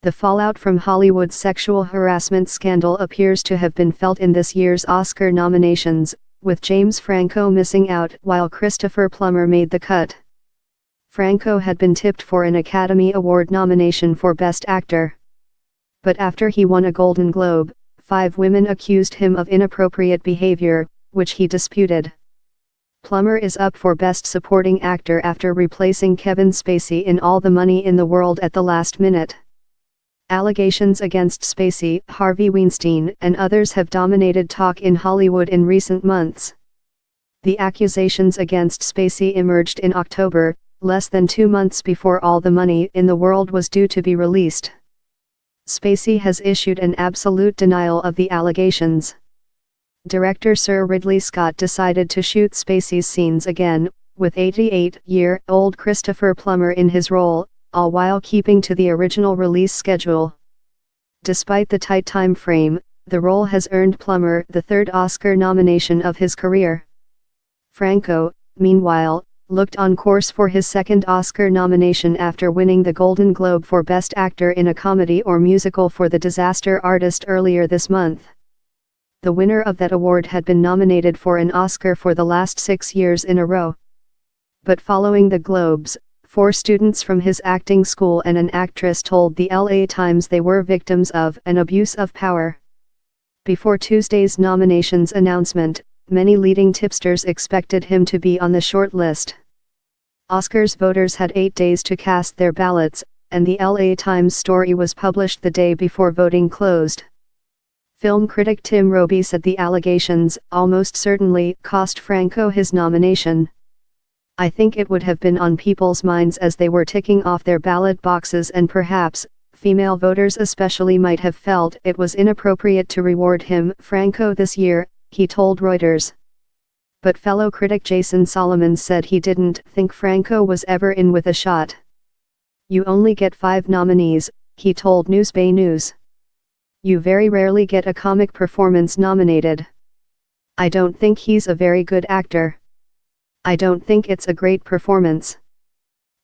The fallout from Hollywood's sexual harassment scandal appears to have been felt in this year's Oscar nominations, with James Franco missing out while Christopher Plummer made the cut. Franco had been tipped for an Academy Award nomination for Best Actor. But after he won a Golden Globe, 5 women accused him of inappropriate behavior, which he disputed. Plummer is up for Best Supporting Actor after replacing Kevin Spacey in All the Money in the World at the last minute. Allegations against Spacey, Harvey Weinstein, and others have dominated talk in Hollywood in recent months. The accusations against Spacey emerged in October, less than 2 months before All the Money in the World was due to be released. Spacey has issued an absolute denial of the allegations. Director Sir Ridley Scott decided to shoot Spacey's scenes again, with 88-year-old Christopher Plummer in his role, all while keeping to the original release schedule. Despite the tight time frame, the role has earned Plummer the 3rd Oscar nomination of his career. Franco, meanwhile, looked on course for his 2nd Oscar nomination after winning the Golden Globe for Best Actor in a Comedy or Musical for The Disaster Artist earlier this month. The winner of that award had been nominated for an Oscar for the last 6 years in a row. But following the Globes, 4 students from his acting school and an actress told the LA Times they were victims of an abuse of power. Before Tuesday's nominations announcement, many leading tipsters expected him to be on the short list. Oscars voters had 8 days to cast their ballots, and the LA Times story was published the day before voting closed. Film critic Tim Roby said the allegations almost certainly cost Franco his nomination. I think it would have been on people's minds as they were ticking off their ballot boxes, and perhaps, female voters especially might have felt it was inappropriate to reward him, Franco, this year, he told Reuters. But fellow critic Jason Solomon said he didn't think Franco was ever in with a shot. You only get 5 nominees, he told Newsbay News. You very rarely get a comic performance nominated. I don't think he's a very good actor. I don't think it's a great performance.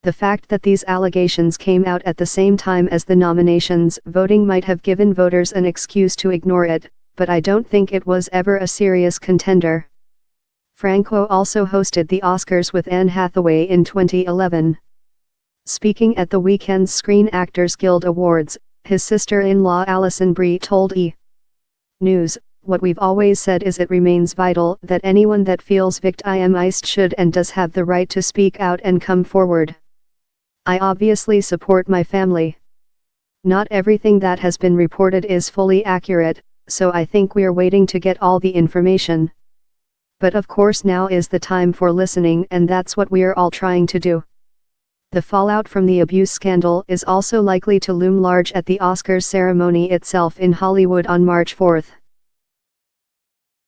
The fact that these allegations came out at the same time as the nominations voting might have given voters an excuse to ignore it, but I don't think it was ever a serious contender. Franco also hosted the Oscars with Anne Hathaway in 2011. Speaking at the weekend's Screen Actors Guild Awards, his sister-in-law Alison Brie told E! News, "What we've always said is it remains vital that anyone that feels victimized should and does have the right to speak out and come forward. I obviously support my family. Not everything that has been reported is fully accurate, so I think we're waiting to get all the information. But of course now is the time for listening, and that's what we're all trying to do." The fallout from the abuse scandal is also likely to loom large at the Oscars ceremony itself in Hollywood on March 4.